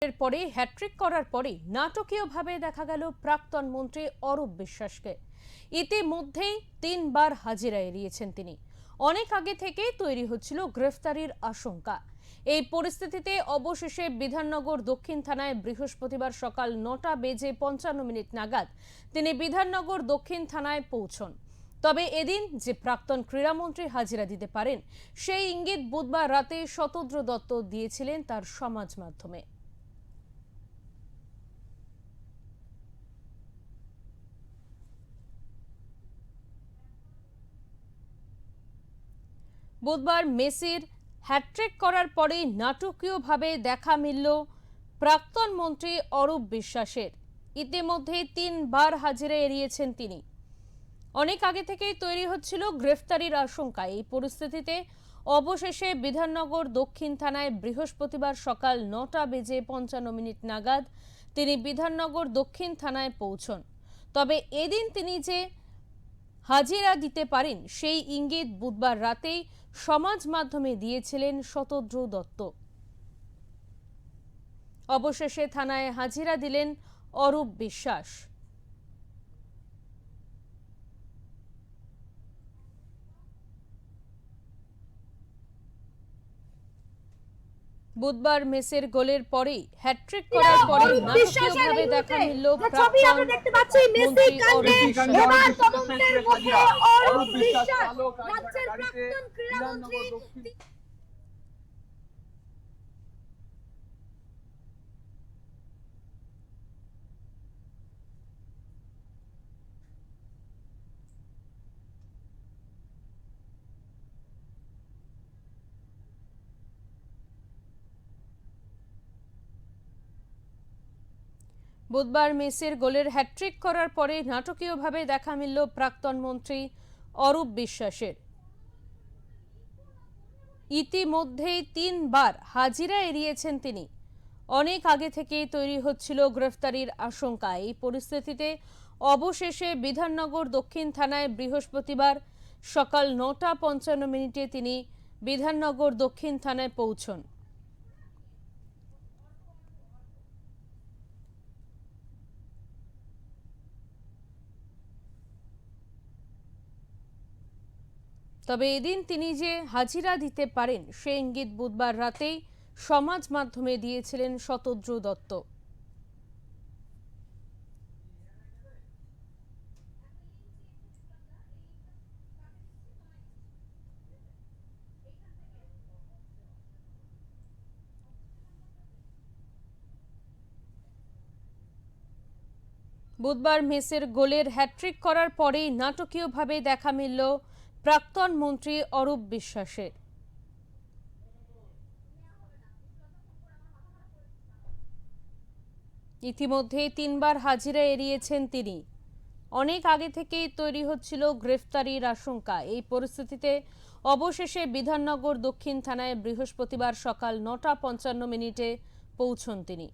গোলের পরে হ্যাট্রিক করার পরে নাটকীয়ভাবে দেখা গেল প্রাক্তন মন্ত্রী অরূপ বিশ্বাসকে। ইতিমধ্যেই 3 বার হাজিরা এড়িয়েছেন তিনি। অনেক আগে থেকেই তৈরি হচ্ছিল গ্রেফতারির আশঙ্কা। এই পরিস্থিতিতে অবশেষে বিধাননগর দক্ষিণ থানায় বৃহস্পতিবার সকাল 9:55 নাগাদ তিনি বিধাননগর দক্ষিণ থানায় পৌঁছন। তবে এদিন যে প্রাক্তন ক্রীড়ামন্ত্রী হাজিরা দিতে পারেন সেই ইঙ্গিত বুধবার রাতে শতদ্র দত্ত দিয়েছিলেন তার সমাজ মাধ্যমে। বুধবার মেসির হ্যাট্রিক করার পরেই নাটকীয়ভাবে দেখা মিলল প্রাক্তন মন্ত্রী অরূপ বিশ্বাসের। ইতিমধ্যে 3 বার হাজিরা এড়িয়েছেন তিনি। অনেক আগে থেকেই তৈরি হচ্ছিল গ্রেফতারির আশঙ্কা। এই পরিস্থিতিতে অবশেষে বিধাননগর দক্ষিণ থানায় বৃহস্পতিবার সকাল 9:55 নাগাদ তিনি বিধাননগর দক্ষিণ থানায় পৌঁছন। তবে এদিন তিনি যে হাজিরা দিতে পারেন সেই ইঙ্গিত বুধবার রাতেই সমাজ মাধ্যমে দিয়েছিলেন শতদ্র দত্ত। অবশেষে থানায় হাজিরা দিলেন অরূপ বিশ্বাস। বুধবার মেসের গোলের পরেই হ্যাট্রিক করার পরে নাটকীয়ভাবে দেখা মিলল প্রাক্তন মন্ত্রী অরূপ বিশ্বাস। বুধবার মেসির গোলের হ্যাট্রিক করার পরে নাটকীয়ভাবে দেখা মিলল প্রাক্তন মন্ত্রী অরূপ বিশ্বাসের। ইতিমধ্যেই 3 বার হাজিরা এড়িয়েছেন তিনি। অনেক আগে থেকেই তৈরি হচ্ছিল গ্রেফতারির আশঙ্কা। এই পরিস্থিতিতে অবশেষে বিধাননগর দক্ষিণ থানায় বৃহস্পতিবার সকাল 9:55 তিনি বিধাননগর দক্ষিণ থানায় পৌঁছন। তবে এদিন তিনি যে হাজিরা দিতে পারেন সে ইঙ্গিত বুধবার রাতেই সমাজ মাধ্যমে দিয়েছিলেন শতদ্র দত্ত। বুধবার মেসের গোলের হ্যাট্রিক করার পরেই নাটকীয়ভাবে দেখা মিলল প্রাক্তন মন্ত্রী অরূপ বিশ্বাসের। ইতিমধ্যেই 3 বার হাজিরা এড়িয়েছেন তিনি। অনেক আগে থেকেই তৈরি হচ্ছিল গ্রেফতারির আশঙ্কা। এই পরিস্থিতিতে অবশেষে বিধাননগর দক্ষিণ থানায় বৃহস্পতিবার সকাল 9:55 পৌঁছন তিনি।